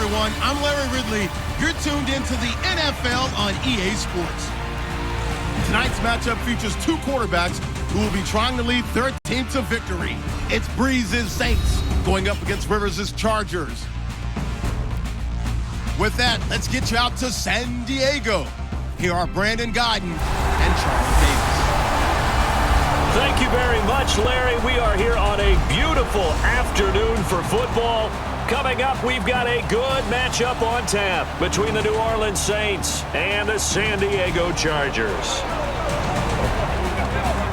everyone. I'm Larry Ridley. You're tuned into the NFL on EA Sports. Tonight's matchup features two quarterbacks who will be trying to lead their team to victory. It's Breeze's Saints going up against Rivers' Chargers. With that, let's get you out to San Diego. Here are Brandon Godden and Charles Davis. Thank you very much, Larry. We are here on a beautiful afternoon for football. Coming up, we've got a good matchup on tap between the New Orleans Saints and the San Diego Chargers.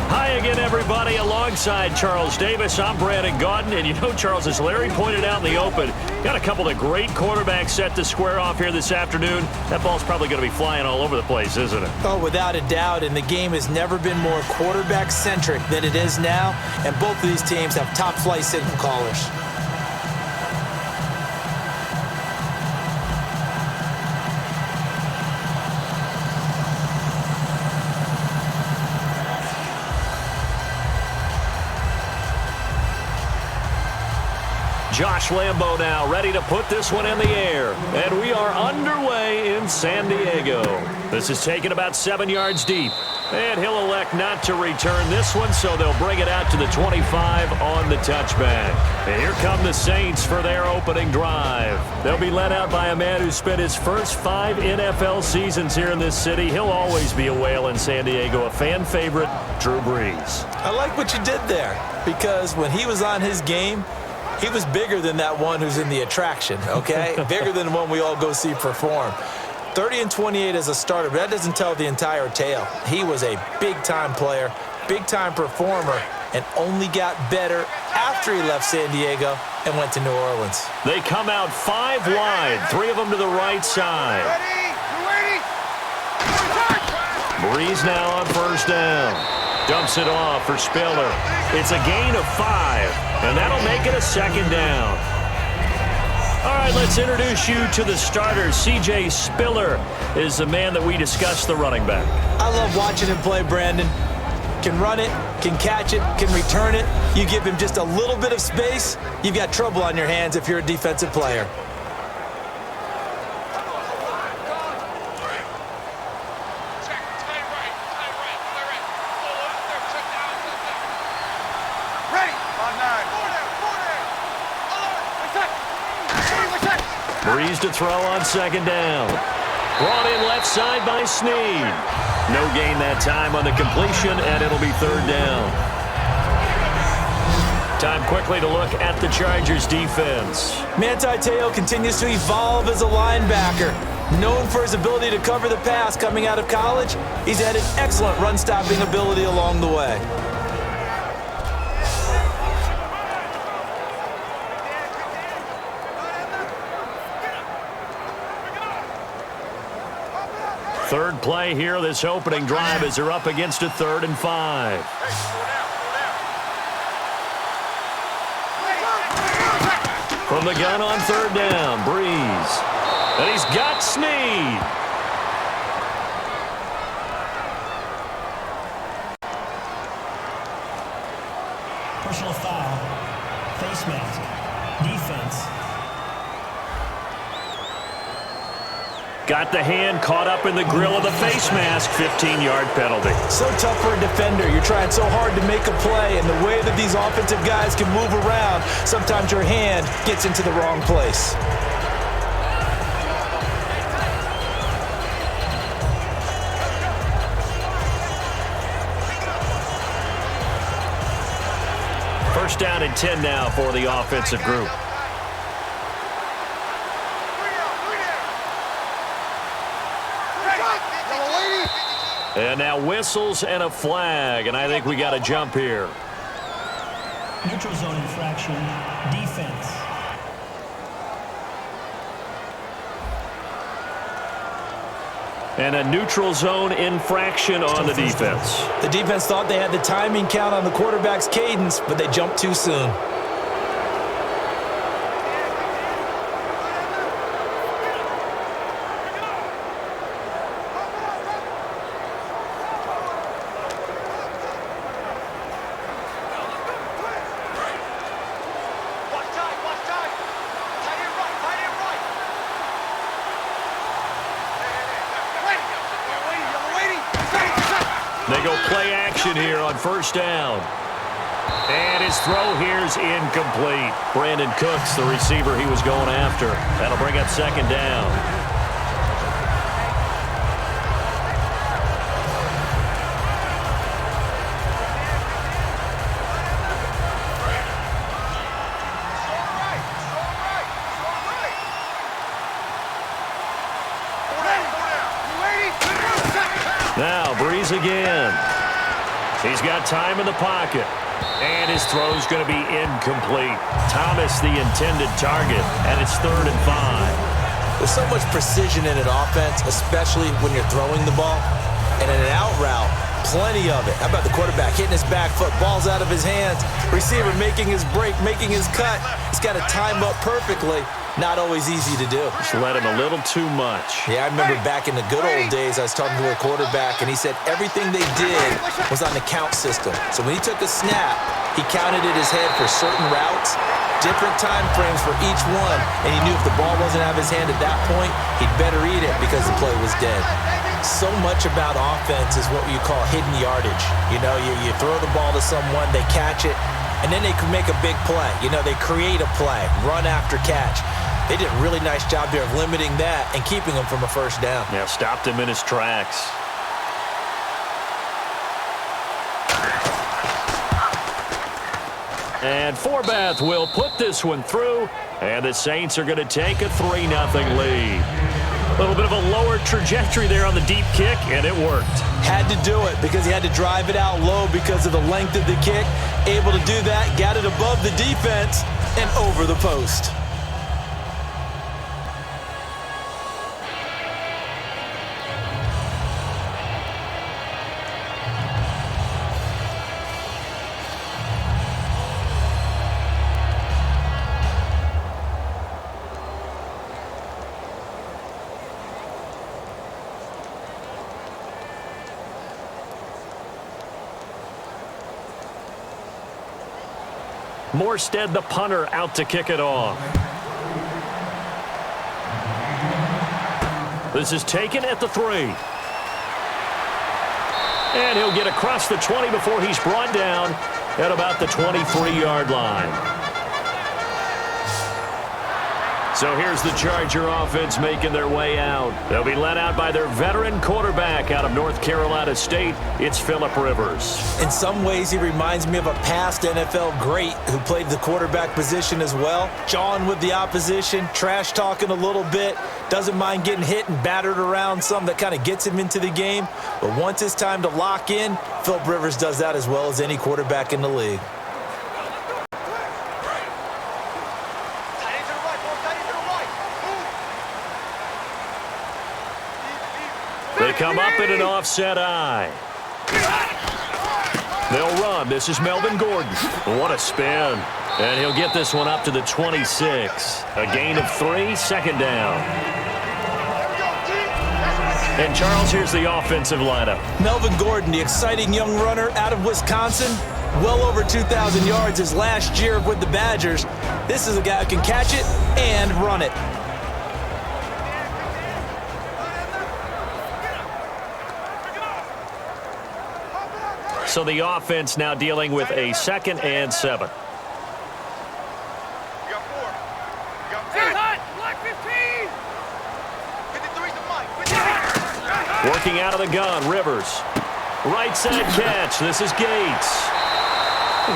Hi again, everybody. Alongside Charles Davis, I'm Brandon Godden. And you know, Charles, as Larry pointed out in the open, got a couple of great quarterbacks set to square off here this afternoon. That ball's probably going to be flying all over the place, isn't it? Oh, without a doubt. And the game has never been more quarterback-centric than it is now. And both of these teams have top-flight signal callers. Josh Lambo now ready to put this one in the air. And we are underway in San Diego. This is taken about 7 yards deep. And he'll elect not to return this one, so they'll bring it out to the 25 on the touchback. And here come the Saints for their opening drive. They'll be led out by a man who spent his first 5 NFL seasons here in this city. He'll always be a whale in San Diego, a fan favorite, Drew Brees. I like what you did there, because when he was on his game, he was bigger than that one who's in the attraction, okay? Bigger than the one we all go see perform. 30-28 as a starter, but that doesn't tell the entire tale. He was a big-time player, big-time performer, and only got better after he left San Diego and went to New Orleans. They come out 5 wide, 3 of them to the right side. Brees now on first down. Dumps it off for Spiller. It's a gain of 5, and that'll make it a second down. All right, let's introduce you to the starter. C.J. Spiller is the man that we discussed, the running back. I love watching him play, Brandon. Can run it, can catch it, can return it. You give him just a little bit of space, you've got trouble on your hands if you're a defensive player. Brees to throw on second down. Brought in left side by Snead. No gain that time on the completion, and it'll be third down. Time quickly to look at the Chargers defense. Manti Te'o continues to evolve as a linebacker. Known for his ability to cover the pass coming out of college, he's had an excellent run-stopping ability along the way. Third play here, this opening drive, as they're up against a 3rd and 5. From the gun on third down, Brees. And he's got Snead. Personal foul, face mask, defense. Got the hand caught up in the grill of the face mask, 15-yard penalty. So tough for a defender. You're trying so hard to make a play, and the way that these offensive guys can move around, sometimes your hand gets into the wrong place. First down and 10 now for the offensive group. And now whistles and a flag, and I think we got a jump here. Neutral zone infraction, defense. And a neutral zone infraction on the defense. The defense thought they had the timing count on the quarterback's cadence, but they jumped too soon. They go play action here on first down. And his throw here's incomplete. Brandon Cooks, the receiver he was going after. That'll bring up second down. Now, Breeze again. He's got time in the pocket. And his throw's going to be incomplete. Thomas, the intended target, and it's 3rd and 5. There's so much precision in an offense, especially when you're throwing the ball. And in an out route, plenty of it. How about the quarterback hitting his back foot, ball's out of his hands, receiver making his break, making his cut. He's got to time up perfectly. Not always easy to do. Just let him a little too much. Yeah, I remember back in the good old days, I was talking to a quarterback, and he said everything they did was on the count system. So when he took a snap, he counted in his head for certain routes, different time frames for each one, and he knew if the ball wasn't out of his hand at that point, he'd better eat it because the play was dead. So much about offense is what you call hidden yardage. You know, you throw the ball to someone, they catch it, and then they can make a big play. You know, they create a play, run after catch. They did a really nice job there of limiting that and keeping him from a first down. Yeah, stopped him in his tracks. And Forbath will put this one through, and the Saints are going to take a 3-0 lead. A little bit of a lower trajectory there on the deep kick, and it worked. Had to do it because he had to drive it out low because of the length of the kick. Able to do that, got it above the defense and over the post. Morstead, the punter, out to kick it off. This is taken at the 3. And he'll get across the 20 before he's brought down at about the 23-yard line. So here's the Charger offense making their way out. They'll be led out by their veteran quarterback out of North Carolina State. It's Phillip Rivers. In some ways, he reminds me of a past NFL great who played the quarterback position as well. Jawing with the opposition, trash talking a little bit, doesn't mind getting hit and battered around some that kind of gets him into the game. But once it's time to lock in, Phillip Rivers does that as well as any quarterback in the league. They come up in an offset eye. They'll run. This is Melvin Gordon. What a spin. And he'll get this one up to the 26. A gain of 3, second down. And Charles, here's the offensive lineup. Melvin Gordon, the exciting young runner out of Wisconsin. Well over 2,000 yards his last year with the Badgers. This is a guy who can catch it and run it. So the offense now dealing with a 2nd and 7. Working out of the gun, Rivers. Right side catch. This is Gates.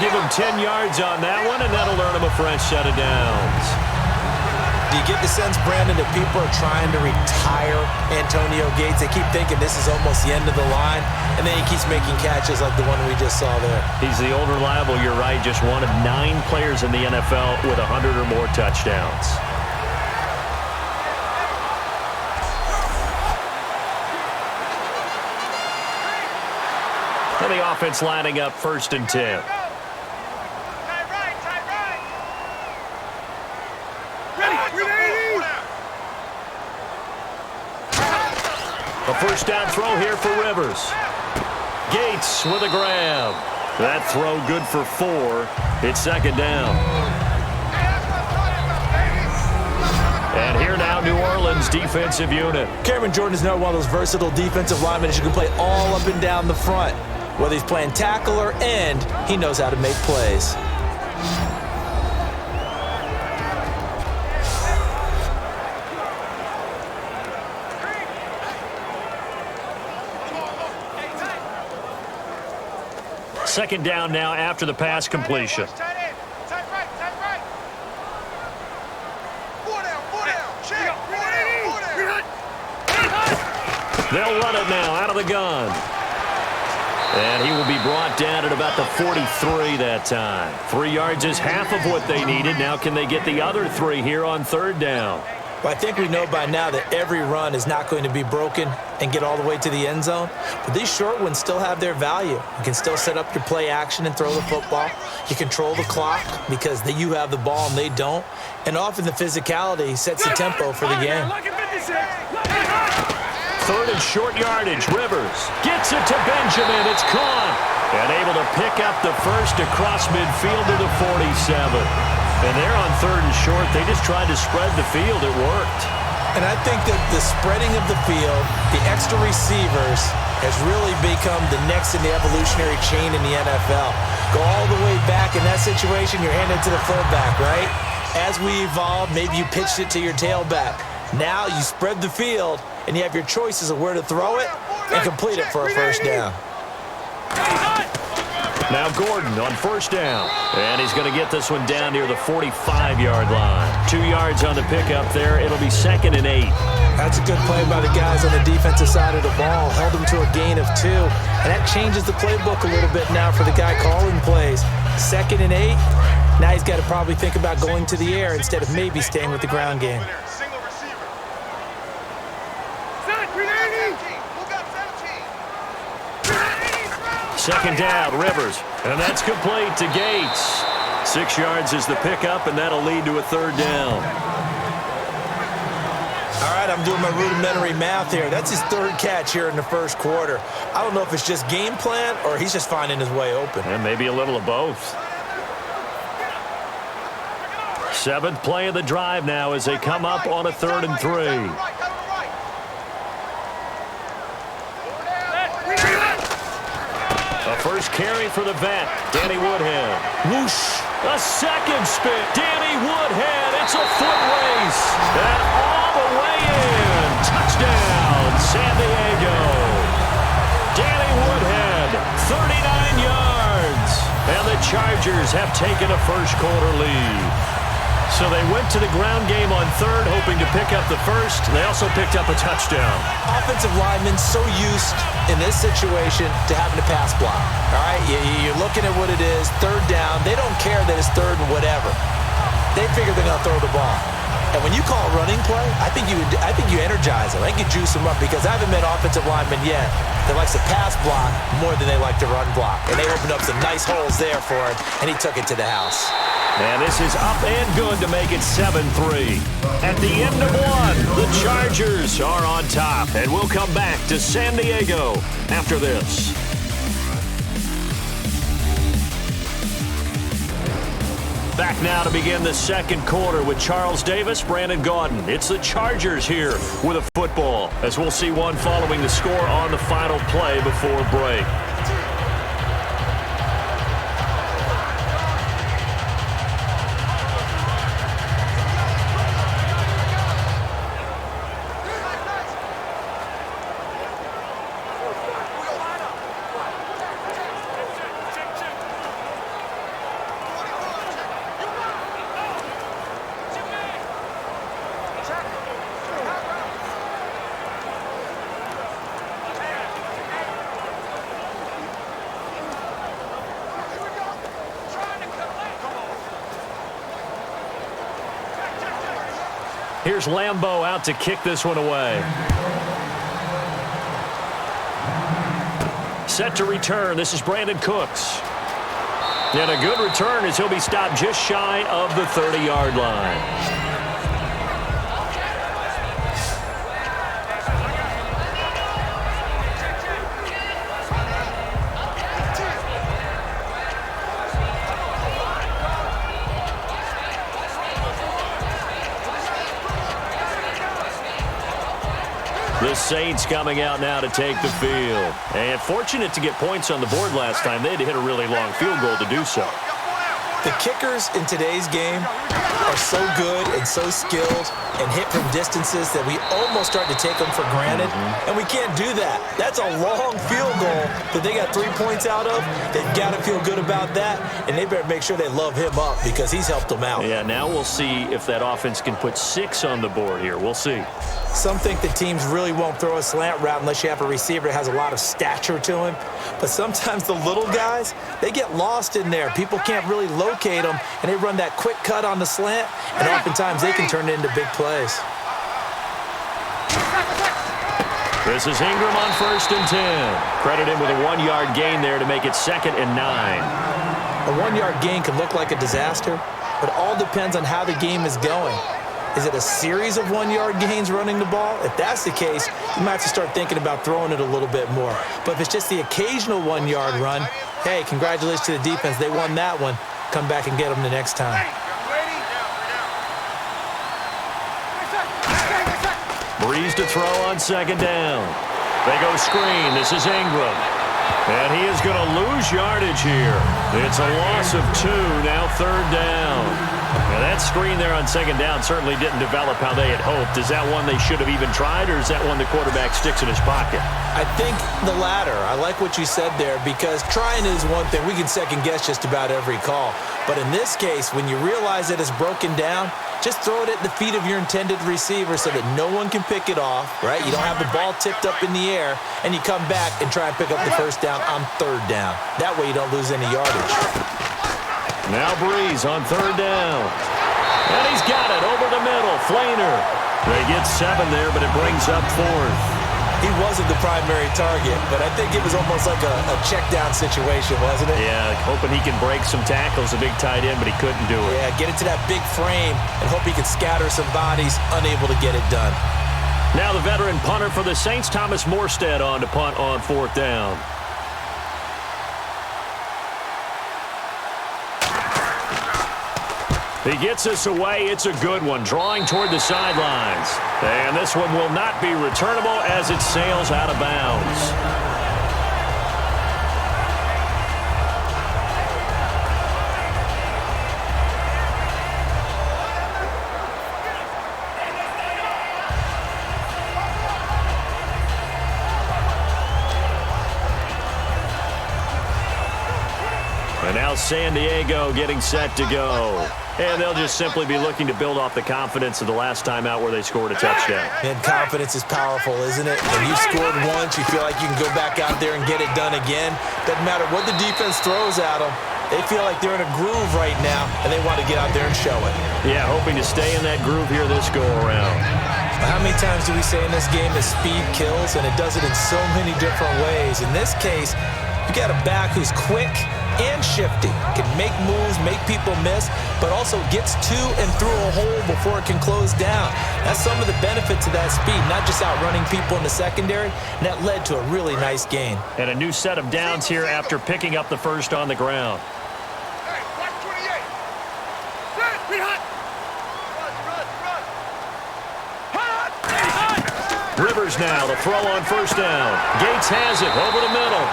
Give him 10 yards on that one, and that'll earn him a fresh set of downs. Do you get the sense, Brandon, that people are trying to retire Antonio Gates? They keep thinking this is almost the end of the line, and then he keeps making catches like the one we just saw there. He's the old reliable, you're right, just one of 9 players in the NFL with 100 or more touchdowns. And the offense lining up 1st and 10. A first down throw here for Rivers. Gates with a grab. That throw good for 4. It's second down. And here now now New Orleans defensive unit. Cameron Jordan is now one of those versatile defensive linemen who can play all up and down the front. Whether he's playing tackle or end, he knows how to make plays. Second down now after the pass completion. They'll run it now out of the gun. And he will be brought down at about the 43 that time. 3 yards is half of what they needed. Now can they get the other 3 here on third down? Well, I think we know by now that every run is not going to be broken and get all the way to the end zone. But these short ones still have their value. You can still set up your play action and throw the football. You control the clock because you have the ball and they don't. And often the physicality sets the tempo for the game. Third and short yardage. Rivers gets it to Benjamin. It's caught. And able to pick up the first across midfield to the 47. And they're on third and short. They just tried to spread the field. It worked. And I think that the spreading of the field, the extra receivers, has really become the next in the evolutionary chain in the NFL. Go all the way back in that situation, you're handed to the fullback, right? As we evolved, maybe you pitched it to your tailback. Now you spread the field, and you have your choices of where to throw it and complete it for a first down. Now Gordon on first down. And he's going to get this one down near the 45-yard line. 2 yards on the pickup there. It'll be 2nd and 8. That's a good play by the guys on the defensive side of the ball. Held him to a gain of 2. And that changes the playbook a little bit now for the guy calling plays. 2nd and 8. Now he's got to probably think about going to the air instead of maybe staying with the ground game. Second down, Rivers. And that's complete to Gates. 6 yards is the pickup, and that'll lead to a third down. All right, I'm doing my rudimentary math here. That's his third catch here in the first quarter. I don't know if it's just game plan or he's just finding his way open. And maybe a little of both. 7th play of the drive now as they come up on a 3rd and 3. First carry for the vet, Danny Woodhead. Whoosh. A second spin. Danny Woodhead. It's a foot race. And all the way in. Touchdown, San Diego. Danny Woodhead, 39 yards. And the Chargers have taken a first quarter lead. So they went to the ground game on third, hoping to pick up the first. They also picked up a touchdown. Offensive linemen so used in this situation to having to pass block. All right, you're looking at what it is, third down. They don't care that it's third and whatever. They figure they're going to throw the ball. And when you call a running play, I think you energize them. I think you juice them up because I haven't met offensive linemen yet that likes to pass block more than they like to run block. And they opened up some nice holes there for him, and he took it to the house. And this is up and good to make it 7-3. At the end of one, the Chargers are on top. And we'll come back to San Diego after this. Back now to begin the second quarter with Charles Davis, Brandon Gaudin. It's the Chargers here with a football, as we'll see one following the score on the final play before break. Here's Lambeau out to kick this one away. Set to return. This is Brandon Cooks. And a good return as he'll be stopped just shy of the 30-yard line. The Saints coming out now to take the field. And fortunate to get points on the board last time. They had to hit a really long field goal to do so. The kickers in today's game are so good and so skilled and hit from distances that we almost start to take them for granted, and we can't do that. That's a long field goal that they got 3 points out of. They've got to feel good about that, and they better make sure they love him up because he's helped them out. Yeah, now we'll see if that offense can put 6 on the board here. We'll see. Some think that teams really won't throw a slant route unless you have a receiver that has a lot of stature to him. But sometimes the little guys, they get lost in there. People can't really locate them, and they run that quick cut on the slant, and oftentimes they can turn it into big plays. This is Ingram on 1st and 10. Credit him with a 1-yard gain there to make it 2nd and 9. A 1-yard gain can look like a disaster, but it all depends on how the game is going. Is it a series of 1-yard gains running the ball? If that's the case, you might have to start thinking about throwing it a little bit more. But if it's just the occasional 1-yard run, hey, congratulations to the defense. They won that one. Come back and get them the next time. Breeze to throw on 2nd down. They go screen. This is Ingram. And he is going to lose yardage here. It's a loss of 2, now 3rd down. Now that screen there on 2nd down certainly didn't develop how they had hoped. Is that one they should have even tried, or is that one the quarterback sticks in his pocket? I think the latter. I like what you said there because trying is one thing. We can second-guess just about every call. But in this case, when you realize that it's broken down, just throw it at the feet of your intended receiver so that no one can pick it off, right? You don't have the ball tipped up in the air, and you come back and try and pick up the 1st down on 3rd down. That way you don't lose any yardage. Now Breeze on 3rd down. And he's got it over the middle. Flainer. They get 7 there, but it brings up 4th. He wasn't the primary target, but I think it was almost like a check-down situation, wasn't it? Yeah, hoping he can break some tackles, a big tight end, but he couldn't do it. Yeah, get it to that big frame and hope he could scatter some bodies, unable to get it done. Now the veteran punter for the Saints, Thomas Morstead, on to punt on 4th down. He gets this away. It's a good one, drawing toward the sidelines. And this one will not be returnable as it sails out of bounds. And now San Diego getting set to go. And they'll just simply be looking to build off the confidence of the last time out where they scored a touchdown. And confidence is powerful, isn't it? When you scored once, you feel like you can go back out there and get it done again. Doesn't matter what the defense throws at them. They feel like they're in a groove right now, and they want to get out there and show it. Yeah, hoping to stay in that groove here this go-around. How many times do we say in this game that speed kills, and it does it in so many different ways? In this case, you got a back who's quick and shifty, can make moves, make people miss, but also gets to and through a hole before it can close down. That's some of the benefits of that speed, not just outrunning people in the secondary, and that led to a really nice gain. And a new set of downs here after picking up the 1st on the ground. Hey, watch 28. Set, be hot. Run. Rivers now, the throw on 1st down. Gates has it over the middle.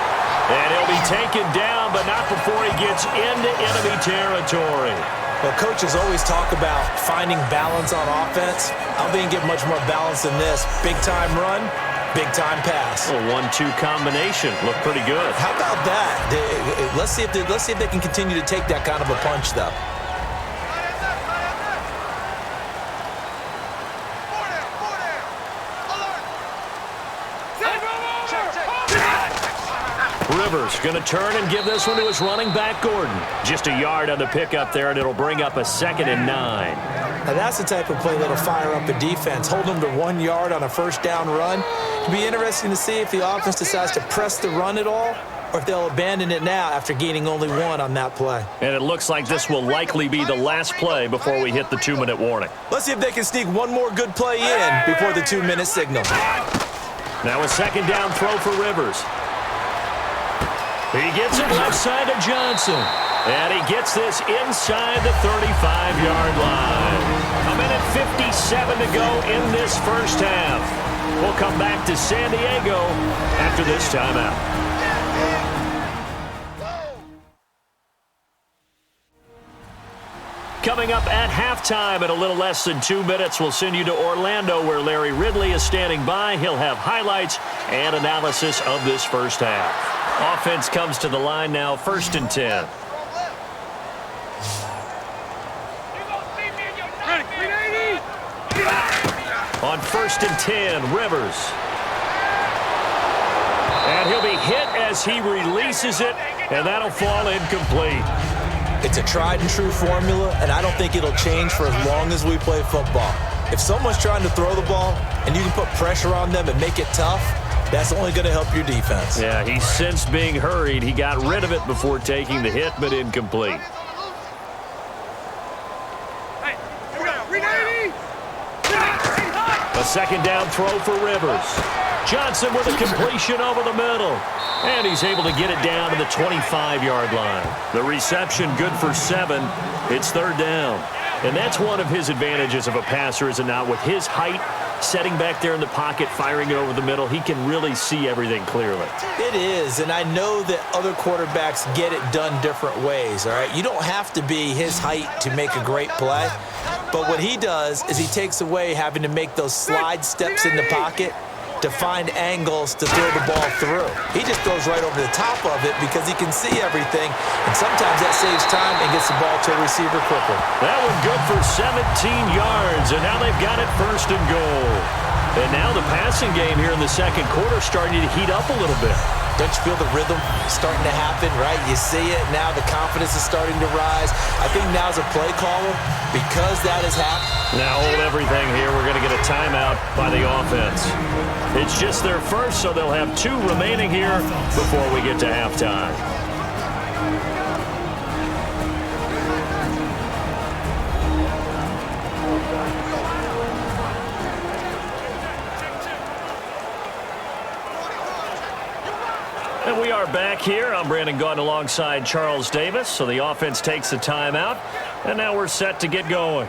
And he'll be taken down, but not before he gets into enemy territory. Well, coaches always talk about finding balance on offense. I don't think you get much more balance than this. Big-time run, big-time pass. A 1-2 combination. Looked pretty good. How about that? Let's see if they can continue to take that kind of a punch, though. Rivers going to turn and give this one to his running back, Gordon. Just a yard on the pickup there, and it'll bring up a 2nd and 9. Now that's the type of play that'll fire up a defense. Hold them to 1 yard on a 1st down run. It'll be interesting to see if the offense decides to press the run at all, or if they'll abandon it now after gaining only 1 on that play. And it looks like this will likely be the last play before we hit the 2-minute warning. Let's see if they can sneak one more good play in before the 2-minute signal. Now a 2nd down throw for Rivers. He gets it left side to Johnson. And he gets this inside the 35-yard line. A minute 57 to go in this 1st half. We'll come back to San Diego after this timeout. Coming up at halftime in a little less than 2 minutes, we'll send you to Orlando where Larry Ridley is standing by. He'll have highlights and analysis of this first half. Offense comes to the line now, 1st and 10. On 1st and 10, Rivers. And he'll be hit as he releases it, and that'll fall incomplete. It's a tried-and-true formula, and I don't think it'll change for as long as we play football. If someone's trying to throw the ball and you can put pressure on them and make it tough, that's only going to help your defense. Yeah, he sensed being hurried. He got rid of it before taking the hit, but incomplete. A 2nd down throw for Rivers. Johnson with a completion over the middle. And he's able to get it down to the 25-yard line. The reception good for 7. It's 3rd down. And that's one of his advantages of a passer, is it not? With his height, setting back there in the pocket, firing it over the middle, he can really see everything clearly. It is, and I know that other quarterbacks get it done different ways, all right? You don't have to be his height to make a great play. But what he does is he takes away having to make those slide steps in the pocket to find angles to throw the ball through. He just throws right over the top of it because he can see everything, and sometimes that saves time and gets the ball to a receiver quicker. That one good for 17 yards, and now they've got it 1st and goal. And now the passing game here in the 2nd quarter starting to heat up a little bit. Don't you feel the rhythm starting to happen, right? You see it now. The confidence is starting to rise. I think now's a play caller because that has happened. Now hold everything here. We're going to get a timeout by the offense. It's just their first, so they'll have 2 remaining here before we get to halftime. And we are back here. I'm Brandon Gaudin alongside Charles Davis. So the offense takes the timeout, and now we're set to get going.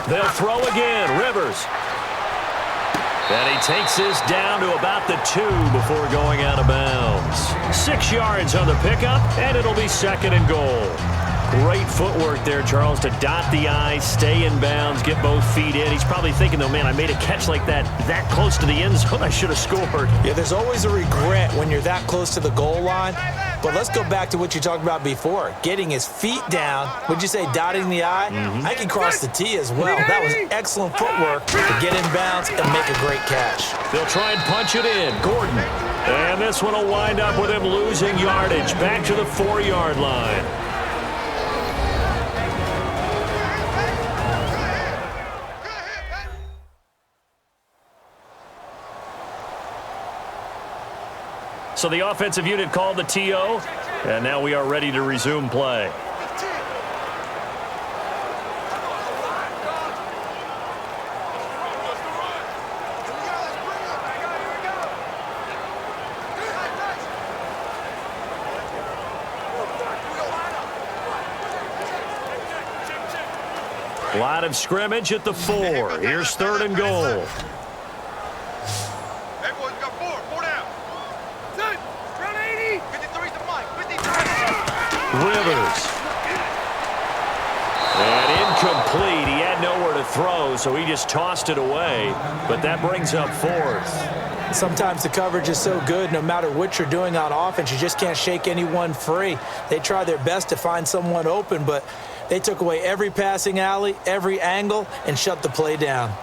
They'll throw again. Rivers. And he takes this down to about the 2 before going out of bounds. 6 yards on the pickup, and it'll be 2nd and goal. Great footwork there, Charles, to dot the I, stay in bounds, get both feet in. He's probably thinking, though, man, I made a catch like that close to the end zone. I should have scored. Yeah, there's always a regret when you're that close to the goal line. But let's go back to what you talked about before. Getting his feet down. Would you say dotting the I? I can cross the T as well. That was excellent footwork to get in bounds and make a great catch. They'll try and punch it in. Gordon. And this one will wind up with him losing yardage. Back to the 4-yard line. So the offensive unit called the TO, and now we are ready to resume play. Line of scrimmage at the 4. Here's 3rd and goal. Rivers. And incomplete. He had nowhere to throw, so he just tossed it away. But that brings up 4th. Sometimes the coverage is so good, no matter what you're doing on offense, you just can't shake anyone free. They try their best to find someone open, but they took away every passing alley, every angle, and shut the play down.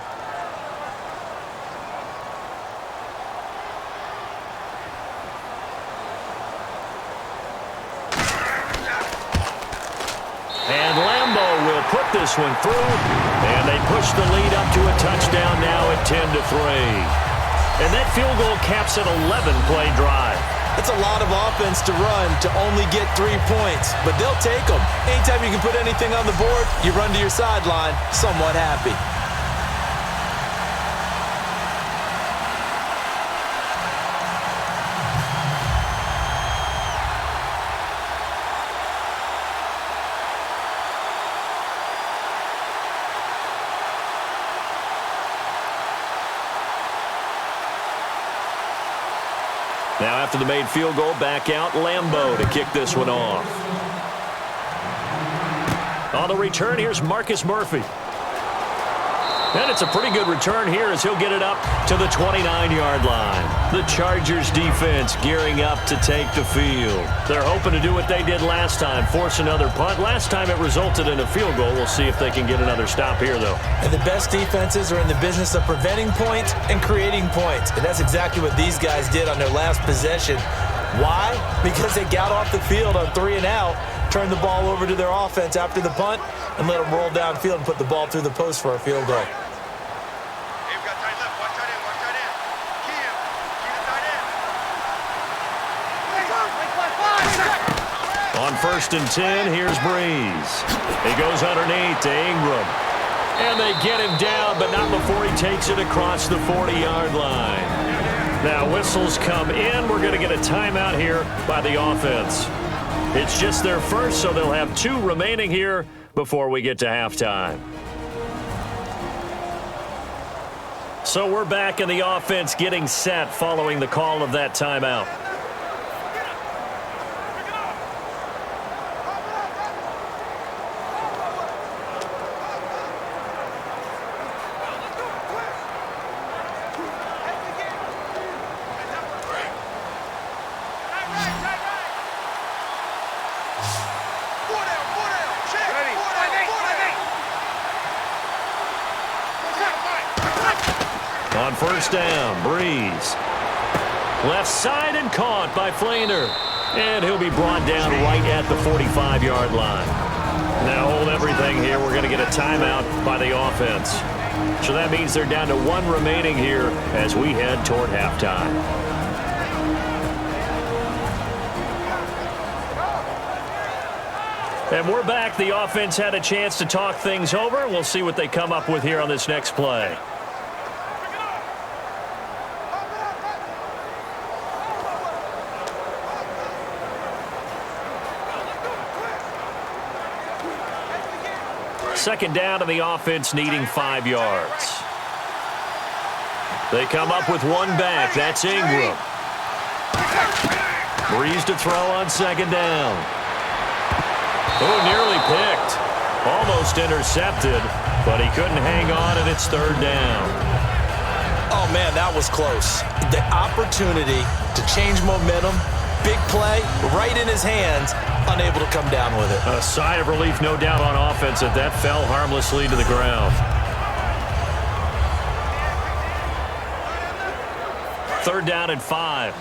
put this one through, and they push the lead up to a touchdown now at 10-3. And that field goal caps an 11-play drive. That's a lot of offense to run to only get 3 points, but they'll take them. Anytime you can put anything on the board, you run to your sideline somewhat happy. Now after the made field goal, back out Lambeau to kick this one off. On the return, here's Marcus Murphy. And it's a pretty good return here as he'll get it up to the 29-yard line. The Chargers defense gearing up to take the field. They're hoping to do what they did last time, force another punt. Last time it resulted in a field goal. We'll see if they can get another stop here, though. And the best defenses are in the business of preventing points and creating points. And that's exactly what these guys did on their last possession. Why? Because they got off the field on 3 and out, turned the ball over to their offense after the punt, and let them roll downfield and put the ball through the post for a field goal. On 1st and 10, here's Breeze. He goes underneath to Ingram. And they get him down, but not before he takes it across the 40-yard line. Now whistles come in. We're going to get a timeout here by the offense. It's just their first, so they'll have 2 remaining here before we get to halftime. So we're back in the offense getting set following the call of that timeout. On 1st down, Breeze. Left side and caught by Flainer. And he'll be brought down right at the 45-yard line. Now hold everything here. We're going to get a timeout by the offense. So that means they're down to 1 remaining here as we head toward halftime. And we're back. The offense had a chance to talk things over. We'll see what they come up with here on this next play. Second down, and the offense needing 5 yards. They come up with 1 back. That's Ingram. Breeze to throw on 2nd down. Oh, nearly picked. Almost intercepted, but he couldn't hang on, and it's 3rd down. Oh, man, that was close. The opportunity to change momentum, big play, right in his hands, unable to come down with it. A sigh of relief, no doubt, on offense that that fell harmlessly to the ground. 3rd down and 5.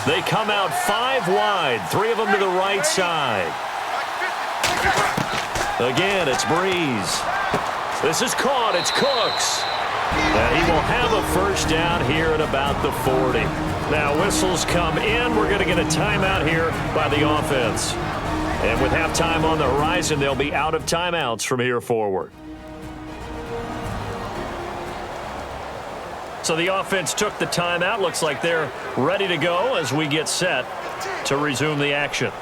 They come out 5 wide, 3 of them to the right side. Again, it's Breeze. This is caught. It's Cooks. And he will have a 1st down here at about the 40. Now whistles come in. We're going to get a timeout here by the offense. And with halftime on the horizon, they'll be out of timeouts from here forward. So the offense took the timeout. Looks like they're ready to go as we get set to resume the action.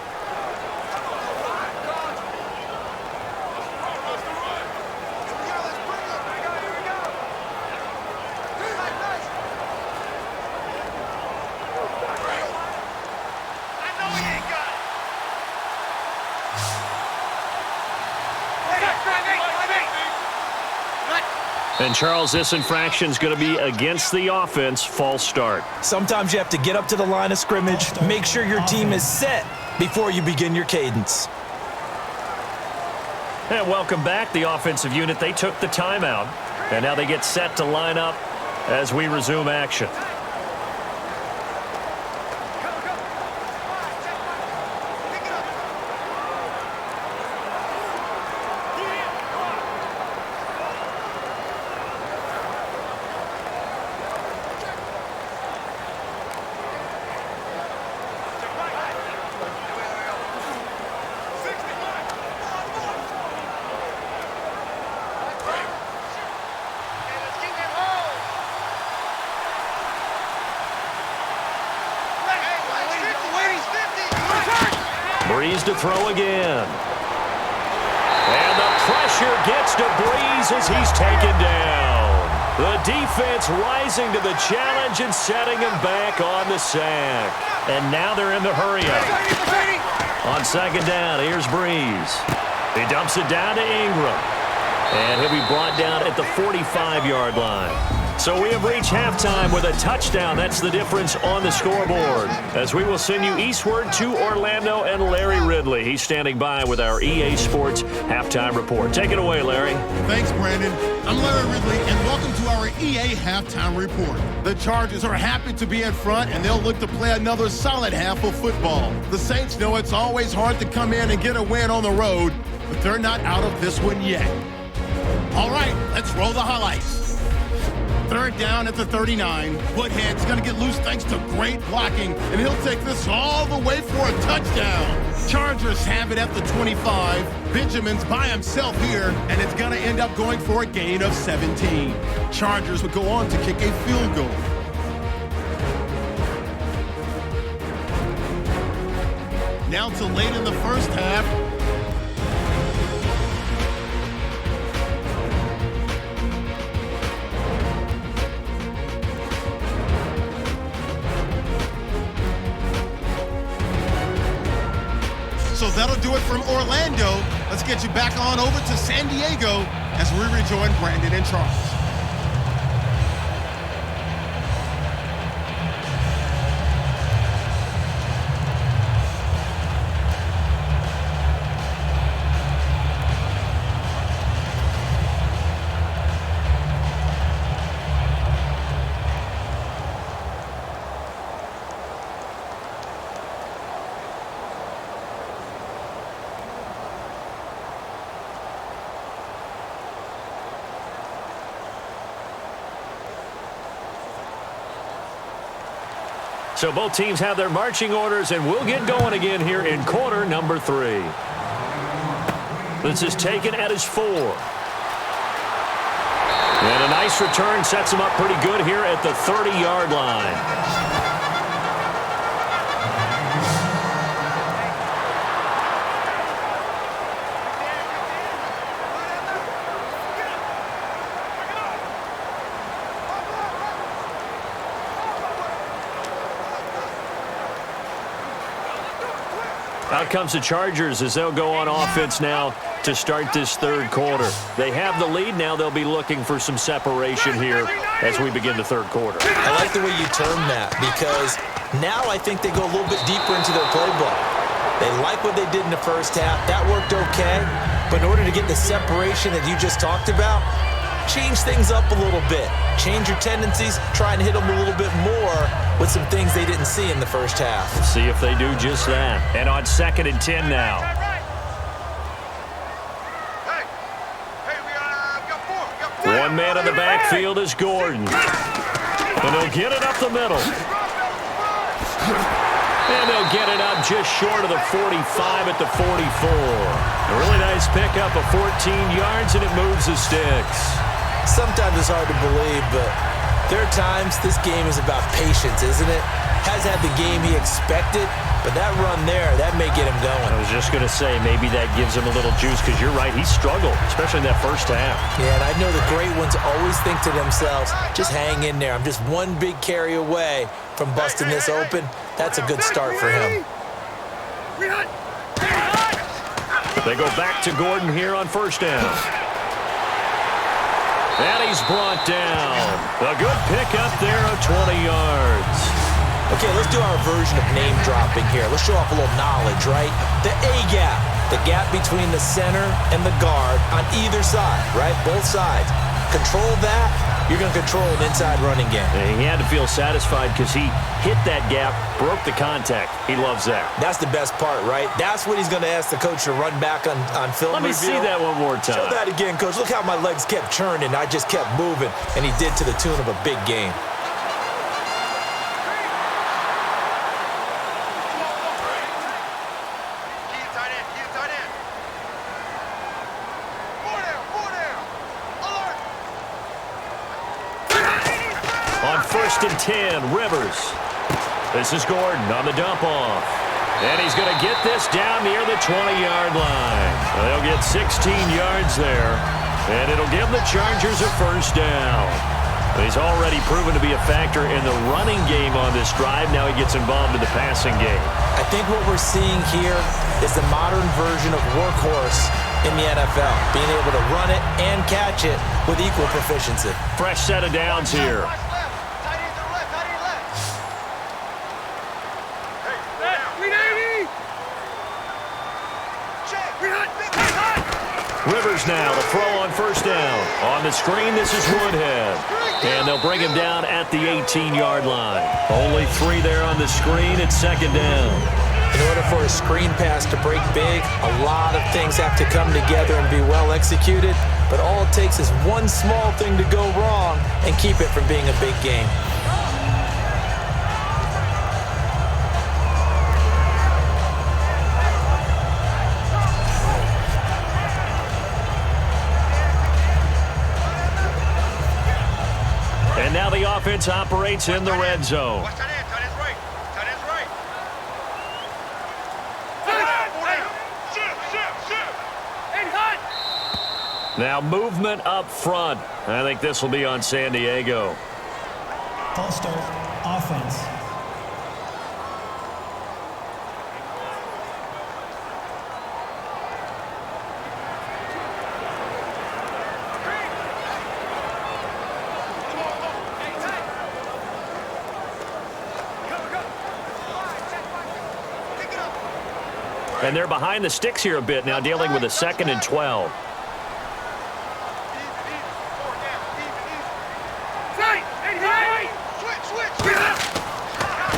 And, Charles, this infraction is going to be against the offense. False start. Sometimes you have to get up to the line of scrimmage, make sure your team is set before you begin your cadence. And welcome back. The offensive unit, they took the timeout. And now they get set to line up as we resume action. to throw again. And the pressure gets to Breeze as he's taken down. The defense rising to the challenge and setting him back on the sack. And now they're in the hurry-up. On second down, here's Breeze. He dumps it down to Ingram. And he'll be brought down at the 45-yard line. So we have reached halftime with a touchdown. That's the difference on the scoreboard. As we will send you eastward to Orlando and Larry Ridley. He's standing by with our EA Sports Halftime Report. Take it away, Larry. Thanks, Brandon. I'm Larry Ridley, and welcome to our EA Halftime Report. The Chargers are happy to be in front, and they'll look to play another solid half of football. The Saints know it's always hard to come in and get a win on the road, but they're not out of this one yet. All right, let's roll the highlights. Third down at the 39. Woodhead's going to get loose thanks to great blocking, and he'll take this all the way for a touchdown. Chargers have it at the 25. Benjamin's by himself here, and it's going to end up going for a gain of 17. Chargers would go on to kick a field goal. Now to late in the first half. So that'll do it from Orlando. Let's get you back on over to San Diego as we rejoin Brandon and Charles. So both teams have their marching orders, and we'll get going again here in quarter number 3. This is taken at his 4. And a nice return sets him up pretty good here at the 30-yard line. Out comes the Chargers as they'll go on offense now to start this third quarter. They have the lead. Now they'll be looking for some separation here as we begin the third quarter. I like the way you term that because now I think they go a little bit deeper into their playbook. They like what they did in the first half. That worked okay. But in order to get the separation that you just talked about, change things up a little bit. Change your tendencies. Try and hit them a little bit more with some things they didn't see in the first half. Let's see if they do just that. And on 2nd and 10 now. One man in the backfield is Gordon. And they'll get it up the middle. And they'll get it up just short of the 45 at the 44. A really nice pickup of 14 yards, and it moves the sticks. Sometimes it's hard to believe, but there are times this game is about patience, isn't it? Has had the game he expected, but that run there, that may get him going. I was just going to say, maybe that gives him a little juice, because you're right, he struggled, especially in that first half. Yeah, and I know the great ones always think to themselves, just hang in there. I'm just one big carry away from busting this open. That's a good start for him. They go back to Gordon here on first down. And he's brought down. A good pickup there of 20 yards. Okay, let's do our version of name dropping here. Let's show off a little knowledge, right? The A-gap, the gap between the center and the guard on either side, right? Both sides. Control that, you're going to control an inside running game. And he had to feel satisfied because he hit that gap, broke the contact. He loves that. That's the best part, right? That's what he's going to ask the coach to run back on film Let me review. see that one more time. Show that again, coach. Look how my legs kept churning. I just kept moving, and he did to the tune of a big game. On 1st and 10, Rivers. This is Gordon on the dump off. And he's going to get this down near the 20-yard line. They'll get 16 yards there, and it'll give the Chargers a first down. He's already proven to be a factor in the running game on this drive. Now he gets involved in the passing game. I think what we're seeing here is the modern version of workhorse in the NFL, being able to run it and catch it with equal proficiency. Fresh set of downs here. Rivers now to throw on first down. On the screen, this is Woodhead. And they'll bring him down at the 18-yard line. Only 3 there on the screen. It's second down. In order for a screen pass to break big, a lot of things have to come together and be well executed. But all it takes is one small thing to go wrong and keep it from being a big game. And now the offense operates in the red zone. Watch that end, tight end's right. Tight end's right. Now movement up front. I think this will be on San Diego. False start, offense. And they're behind the sticks here a bit now, dealing with a 2nd and 12.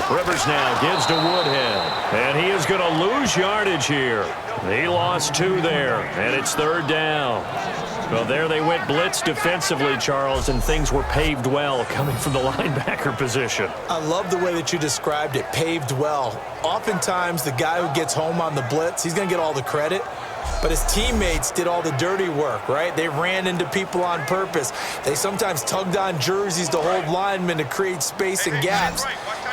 Rivers now gives to Woodhead. And he is going to lose yardage here. He lost 2 there, and it's 3rd down. Well, there they went blitz defensively, Charles, and things were paved well coming from the linebacker position. I love the way that you described it, paved well. Oftentimes, the guy who gets home on the blitz, he's going to get all the credit. But his teammates did all the dirty work, right? They ran into people on purpose. They sometimes tugged on jerseys to hold linemen to create space and gaps.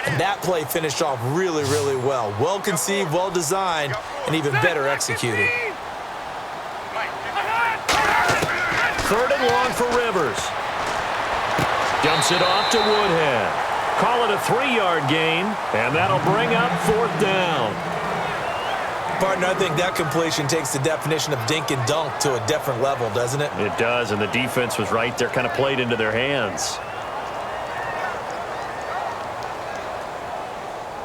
And that play finished off really, really well. Well conceived, well designed, and even better executed. 3rd and long for Rivers. Dumps it off to Woodhead. Call it a 3-yard gain, and that'll bring up 4th down. Partner, I think that completion takes the definition of dink and dunk to a different level, doesn't it? It does, and the defense was right there, kind of played into their hands.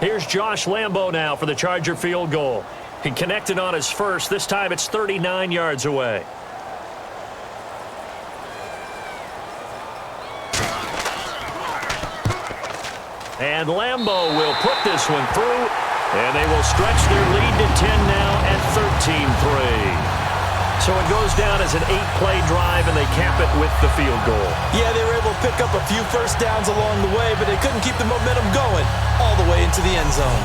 Here's Josh Lambo now for the Charger field goal. He connected on his first. This time it's 39 yards away. And Lambo will put this one through, and they will stretch their lead to 10 now at 13-3. So it goes down as an 8-play drive, and they cap it with the field goal. Yeah, they were able to pick up a few first downs along the way, but they couldn't keep the momentum going all the way into the end zone.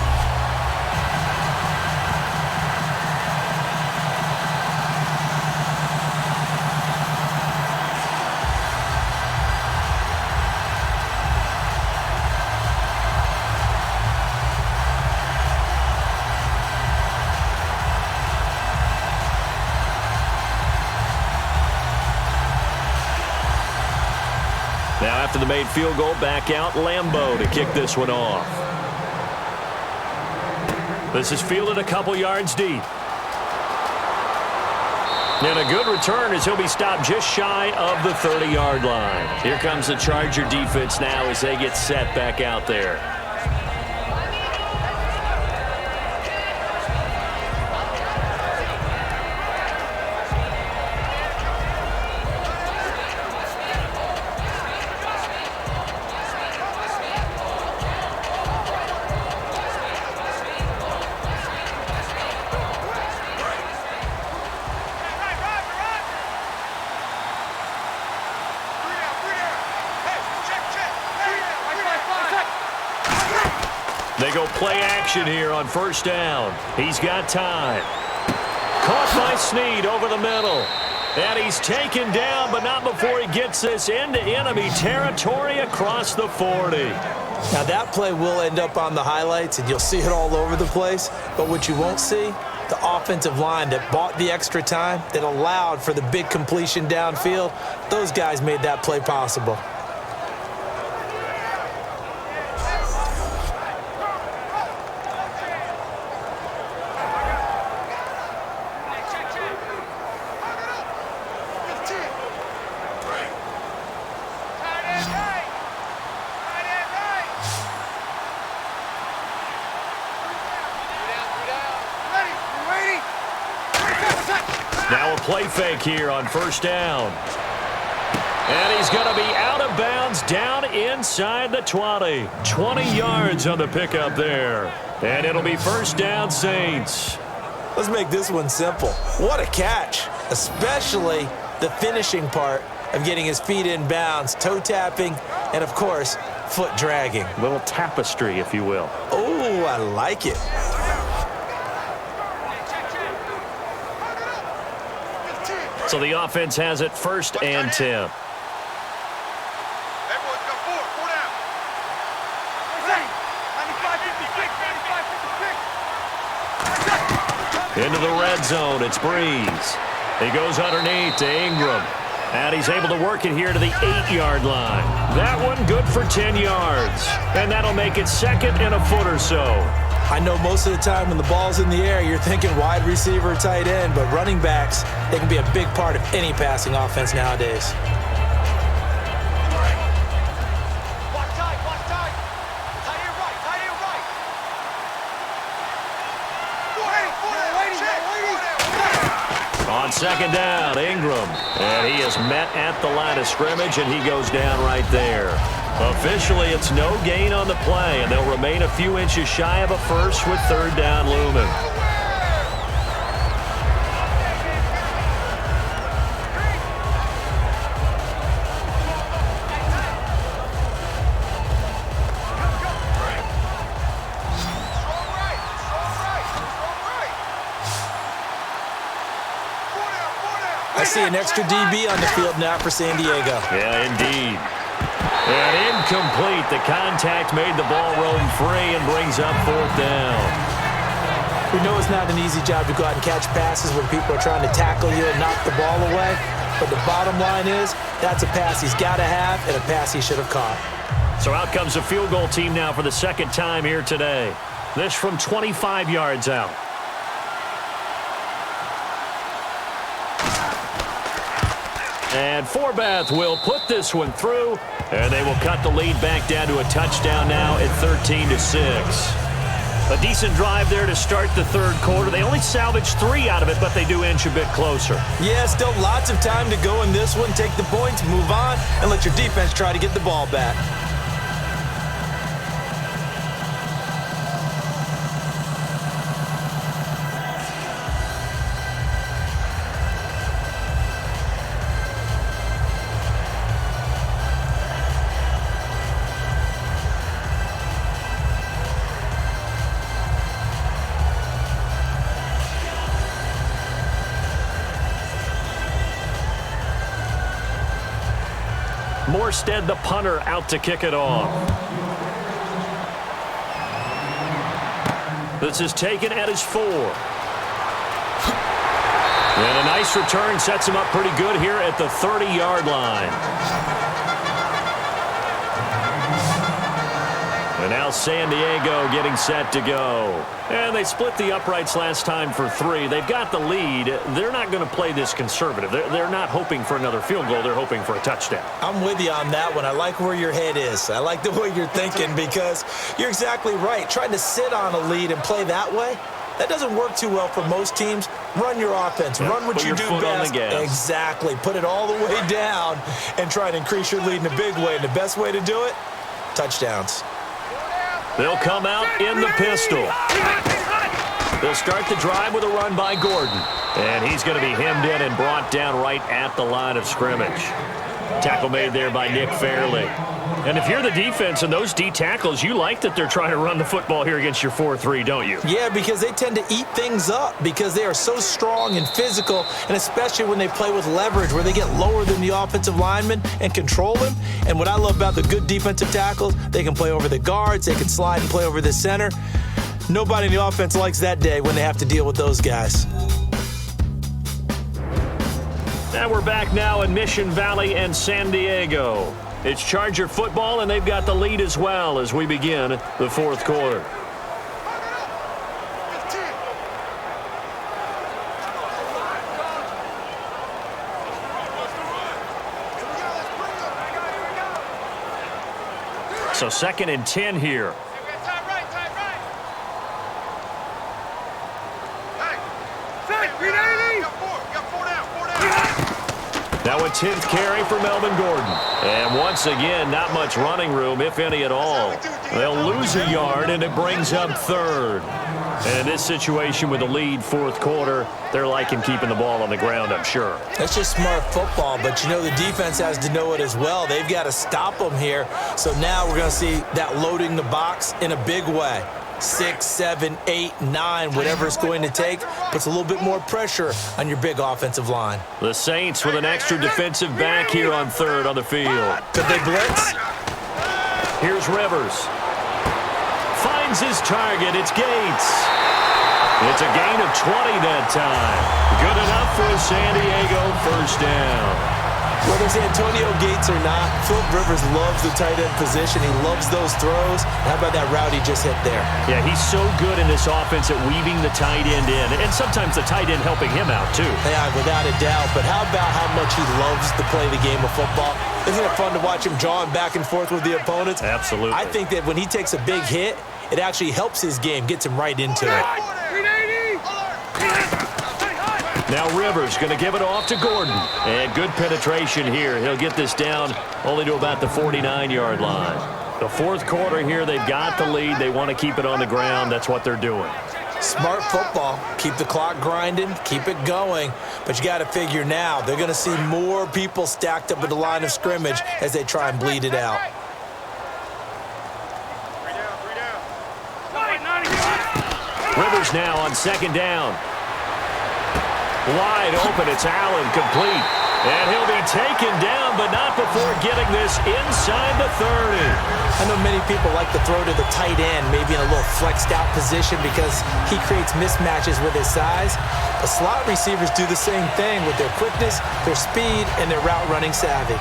Now after the made field goal, back out Lambo to kick this one off. This is fielded a couple yards deep. And a good return as he'll be stopped just shy of the 30-yard line. Here comes the Charger defense now as they get set back out there. They go play action here on first down. He's got time. Caught by Snead over the middle. And he's taken down, but not before he gets this into enemy territory across the 40. Now, that play will end up on the highlights, and you'll see it all over the place. But what you won't see, the offensive line that bought the extra time, that allowed for the big completion downfield, those guys made that play possible. Now a play fake here on first down. And he's going to be out of bounds down inside the 20. 20 yards on the pickup there. And it'll be first down, Saints. Let's make this one simple. What a catch, especially the finishing part of getting his feet in bounds, toe tapping, and, of course, foot dragging. A little tapestry, if you will. Oh, I like it. So the offense has it first and 10. Into the red zone, it's Breeze. He goes underneath to Ingram. And he's able to work it here to the 8-yard line. That one good for 10 yards. And that'll make it second and a foot or so. I know most of the time when the ball's in the air, you're thinking wide receiver, tight end, but running backs, they can be a big part of any passing offense nowadays. On second down, Ingram. And he is met at the line of scrimmage, and he goes down right there. Officially, it's no gain on the play, and they'll remain a few inches shy of a first with third down looming. I see an extra DB on the field now for San Diego. Yeah, indeed. And incomplete. The contact made the ball roam free and brings up fourth down. We know it's not an easy job to go out and catch passes when people are trying to tackle you and knock the ball away. But the bottom line is, that's a pass he's got to have and a pass he should have caught. So out comes a field goal team now for the second time here today. This from 25 yards out. And Forbath will put this one through, and they will cut the lead back down to a touchdown now at 13-6. A decent drive there to start the third quarter. They only salvaged 3 out of it, but they do inch a bit closer. Yeah, still lots of time to go in this one. Take the points, move on, and let your defense try to get the ball back. Morstead, the punter, out to kick it off. This is taken at his 4. And a nice return sets him up pretty good here at the 30-yard line. And now San Diego getting set to go. And they split the uprights last time for 3. They've got the lead. They're not going to play this conservative. They're not hoping for another field goal. They're hoping for a touchdown. I'm with you on that one. I like where your head is. I like the way you're thinking because you're exactly right. Trying to sit on a lead and play that way, that doesn't work too well for most teams. Run your offense. Yeah, run what you do best. Exactly. Put it all the way down and try to increase your lead in a big way. And the best way to do it, touchdowns. They'll come out in the pistol. They'll start the drive with a run by Gordon. And he's going to be hemmed in and brought down right at the line of scrimmage. Tackle made there by Nick Fairley. And if you're the defense and those D tackles, you like that they're trying to run the football here against your 4-3, don't you? Yeah, because they tend to eat things up because they are so strong and physical, and especially when they play with leverage where they get lower than the offensive lineman and control him. And what I love about the good defensive tackles, they can play over the guards, they can slide and play over the center. Nobody in the offense likes that day when they have to deal with those guys. And we're back now in Mission Valley and San Diego. It's Charger football, and they've got the lead as well as we begin the fourth quarter. So 2nd and 10 here. Now a 10th carry for Melvin Gordon. And once again, not much running room, if any at all. They'll lose a yard, and it brings up 3rd. And in this situation with the lead, fourth quarter, they're liking keeping the ball on the ground, I'm sure. That's just smart football, but you know the defense has to know it as well. They've got to stop them here. So now we're going to see that loading the box in a big way. 6, 7, 8, 9, whatever it's going to take, puts a little bit more pressure on your big offensive line. The Saints with an extra defensive back here on 3rd on the field. Could they blitz? Here's Rivers. Finds his target. It's Gates. It's a gain of 20 that time. Good enough for a San Diego first down. Whether it's Antonio Gates or not, Philip Rivers loves the tight end position. He loves those throws. How about that route he just hit there? Yeah, he's so good in this offense at weaving the tight end in, and sometimes the tight end helping him out too. Yeah, without a doubt. But how about how much he loves to play the game of football? Isn't it fun to watch him jawing back and forth with the opponents? Absolutely. I think that when he takes a big hit, it actually helps his game, gets him right into it. Now Rivers going to give it off to Gordon. And good penetration here. He'll get this down only to about the 49-yard line. The fourth quarter here, they've got the lead. They want to keep it on the ground. That's what they're doing. Smart football. Keep the clock grinding. Keep it going. But you got to figure now, they're going to see more people stacked up at the line of scrimmage as they try and bleed it out. Rivers now on 2nd down. Wide open, it's Allen, complete. And he'll be taken down, but not before getting this inside the 30. I know many people like to throw to the tight end, maybe in a little flexed out position because he creates mismatches with his size. The slot receivers do the same thing with their quickness, their speed, and their route running savvy.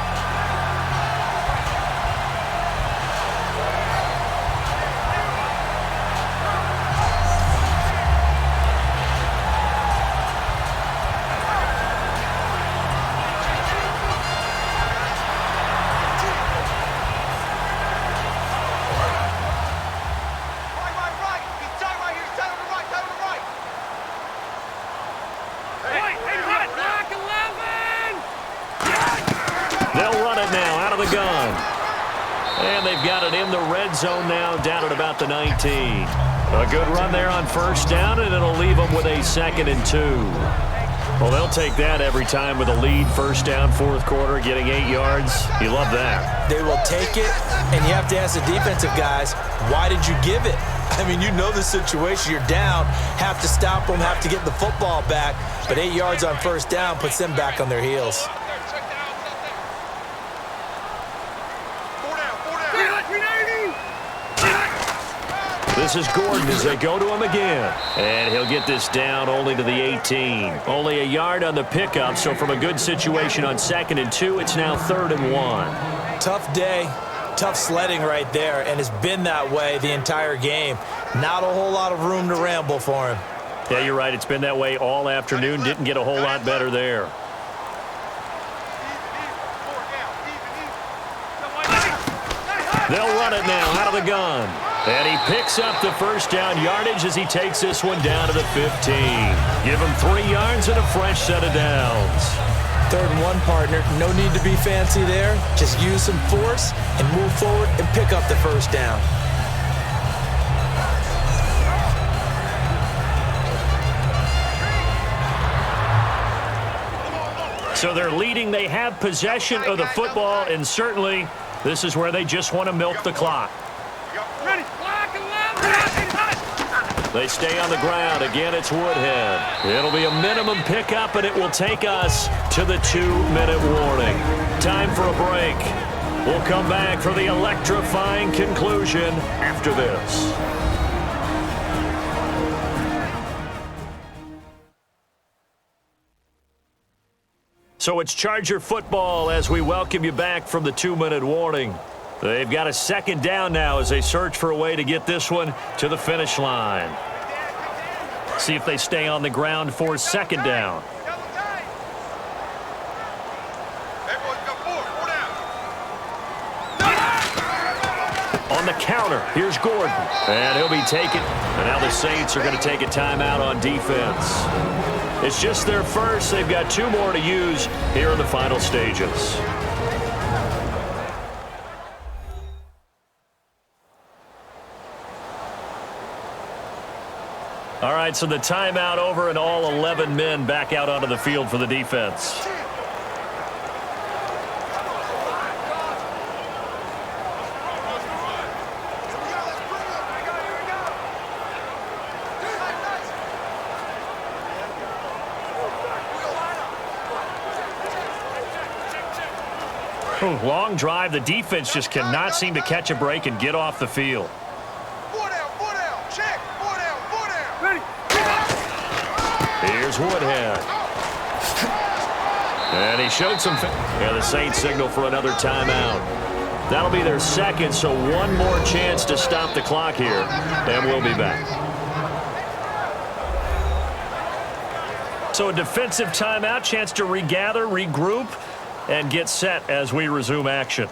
Zone now down at about the 19. A good run there on first down, and it'll leave them with a 2nd and 2. Well, they'll take that every time with a lead. First down, fourth quarter, getting 8 yards. You love that. They will take it, and you have to ask the defensive guys, why did you give it? I mean, you know the situation. You're down, have to stop them, have to get the football back, but 8 yards on first down puts them back on their heels. This is Gordon as they go to him again. And he'll get this down only to the 18. Only a yard on the pickup, so from a good situation on 2nd and 2, it's now 3rd and 1. Tough day, tough sledding right there, and it's been that way the entire game. Not a whole lot of room to ramble for him. Yeah, you're right. It's been that way all afternoon. Didn't get a whole lot better there. They'll run it now out of the gun. And he picks up the first down yardage as he takes this one down to the 15. Give him 3 yards and a fresh set of downs. 3rd and 1, partner. No need to be fancy there. Just use some force and move forward and pick up the first down. So they're leading. They have possession of the football, and certainly this is where they just want to milk the clock. Ready. They stay on the ground. Again, it's Woodhead. It'll be a minimum pickup, and it will take us to the 2-minute warning. Time for a break. We'll come back for the electrifying conclusion after this. So it's Charger football as we welcome you back from the 2-minute warning. They've got a second down now as they search for a way to get this one to the finish line. See if they stay on the ground for second down. On the counter, here's Gordon. And he'll be taken. And now the Saints are going to take a timeout on defense. It's just their first. They've got 2 more to use here in the final stages. All right, so the timeout over and all 11 men back out onto the field for the defense. Long drive. The defense just cannot seem to catch a break and get off the field. Here's Woodhead. And he showed some... Yeah, the Saints signal for another timeout. That'll be their second, so one more chance to stop the clock here. And we'll be back. So a defensive timeout, chance to regather, regroup, and get set as we resume action.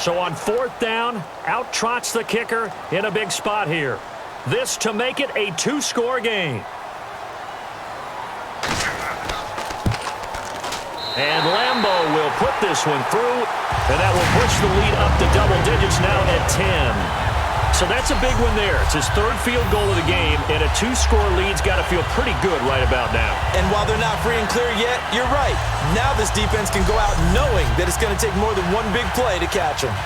So on 4th down, out trots the kicker in a big spot here. This to make it a 2-score game. And Lambo will put this one through, and that will push the lead up to double digits now at 10. So that's a big one there. It's his 3rd field goal of the game, and a 2-score lead's got to feel pretty good right about now. And while they're not free and clear yet, you're right. Now this defense can go out knowing that it's going to take more than one big play to catch them.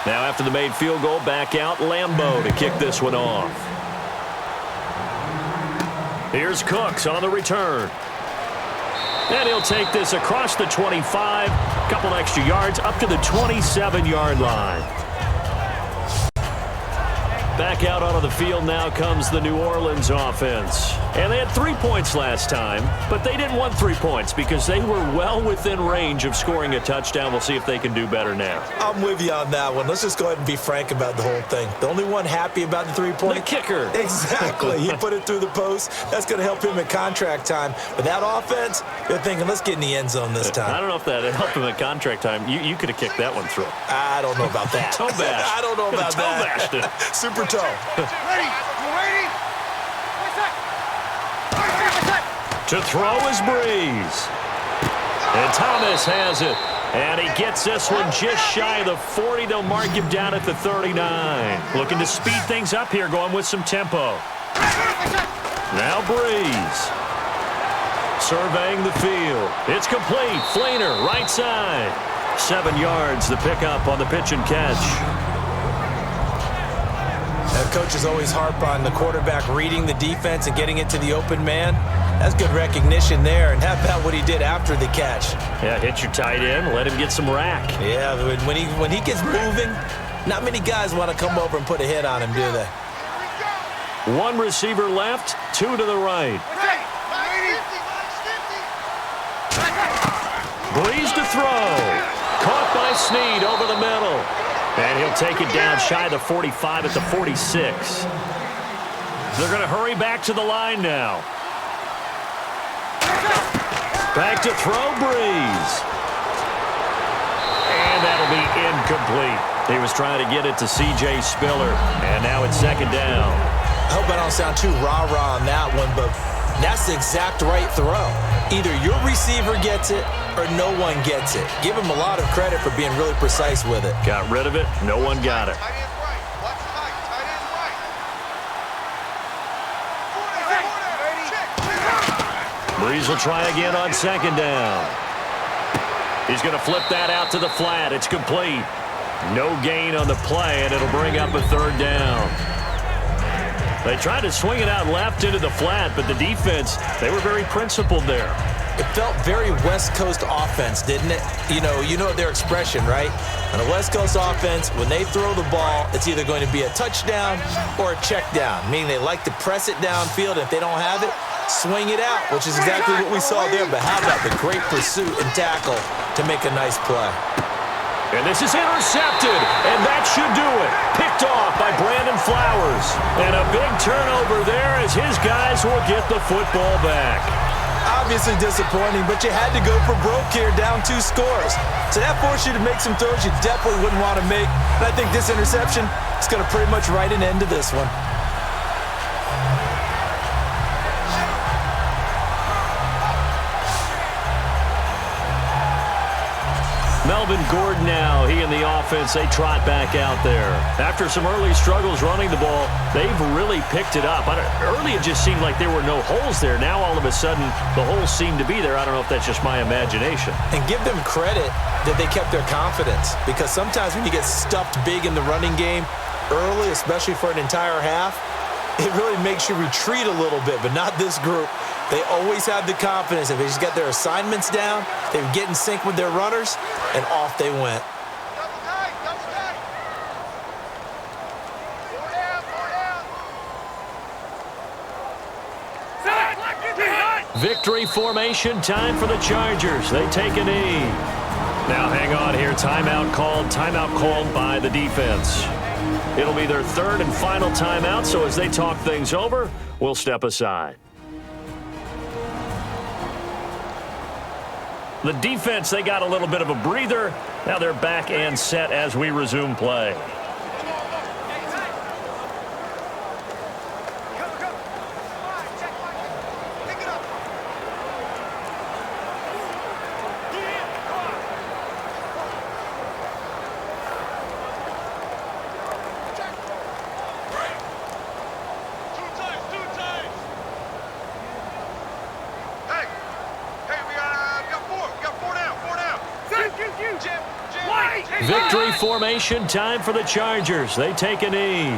Now after the made field goal, back out Lambo to kick this one off. Here's Cooks on the return. And he'll take this across the 25, a couple extra yards up to the 27-yard line. Back out onto the field now comes the New Orleans offense. And they had 3 points last time, but they didn't want 3 points because they were well within range of scoring a touchdown. We'll see if they can do better now. I'm with you on that one. Let's just go ahead and be frank about the whole thing. The only one happy about the 3-point... The kicker. Exactly. He put it through the post. That's going to help him at contract time. But that offense, they're thinking, let's get in the end zone this time. I don't know if that helped him at contract time. You could have kicked that one through. I don't know about that. Toe bash. I don't know about toe that. Bashed it. Super toe. Ready? You ready? To throw is Breeze. And Thomas has it. And he gets this one just shy of the 40. They'll mark him down at the 39. Looking to speed things up here, going with some tempo. Now Breeze. Surveying the field. It's complete. Flainer, right side. 7 yards, the pickup on the pitch and catch. Coaches always harp on the quarterback reading the defense and getting it to the open man. That's good recognition there. And how about what he did after the catch? Yeah, hit your tight end, let him get some rack. Yeah, when he gets moving, not many guys want to come over and put a hit on him, do they? One receiver left, two to the right. Breeze to throw. Caught by Snead over the middle. And he'll take it down shy of the 45 at the 46. They're going to hurry back to the line now. Back to throw, Breeze. And that'll be incomplete. He was trying to get it to C.J. Spiller, and now it's second down. I hope I don't sound too rah-rah on that one, but that's the exact right throw. Either your receiver gets it or no one gets it. Give him a lot of credit for being really precise with it. Got rid of it. No one got it. Tight end right. Watch tight. Tight end right. Breeze will try again on second down. He's going to flip that out to the flat. It's complete. No gain on the play, and it'll bring up a third down. They tried to swing it out left into the flat, but the defense, they were very principled there. It felt very West Coast offense, didn't it? You know their expression, right? On a West Coast offense, when they throw the ball, it's either going to be a touchdown or a check down, meaning they like to press it downfield. If they don't have it, swing it out, which is exactly what we saw there. But how about the great pursuit and tackle to make a nice play? And this is intercepted, and that should do it. Picked off by Brandon Flowers. And a big turnover there as his guys will get the football back. Obviously disappointing, but you had to go for broke here, down 2 scores. So that forced you to make some throws you definitely wouldn't want to make. And I think this interception is going to pretty much write an end to this one. Melvin Gordon now, he and the offense, they trot back out there. After some early struggles running the ball, they've really picked it up. Early it just seemed like there were no holes there. Now all of a sudden the holes seem to be there. I don't know if that's just my imagination. And give them credit that they kept their confidence, because sometimes when you get stuffed big in the running game early, especially for an entire half, it really makes you retreat a little bit, but not this group. They always have the confidence. If they just got their assignments down, they would get in sync with their runners, and off they went. Double tight. Double tight. 4 down. 4 down. Victory formation time for the Chargers. They take a knee. Now hang on here. Timeout called by the defense. It'll be their third and final timeout, so as they talk things over, we'll step aside. The defense, they got a little bit of a breather. Now they're back and set as we resume play. Victory formation time for the Chargers. They take a knee.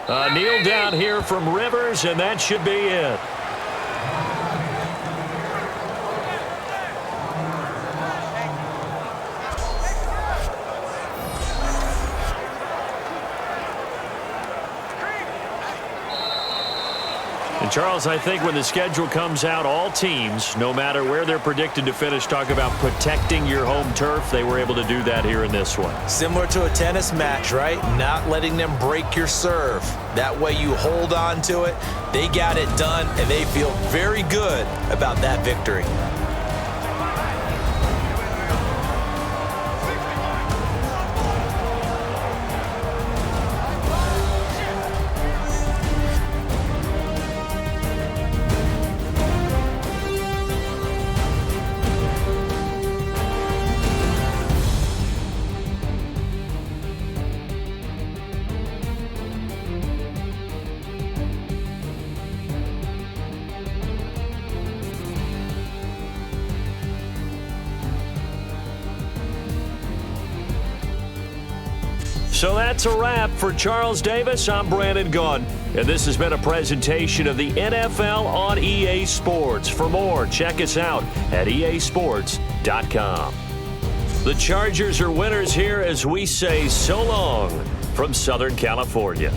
A kneel down here from Rivers, and that should be it. Charles, I think when the schedule comes out, all teams, no matter where they're predicted to finish, talk about protecting your home turf. They were able to do that here in this one. Similar to a tennis match, right? Not letting them break your serve. That way you hold on to it. They got it done, and they feel very good about that victory. So that's a wrap. For Charles Davis, I'm Brandon Gunn. And this has been a presentation of the NFL on EA Sports. For more, check us out at easports.com. The Chargers are winners here as we say so long from Southern California.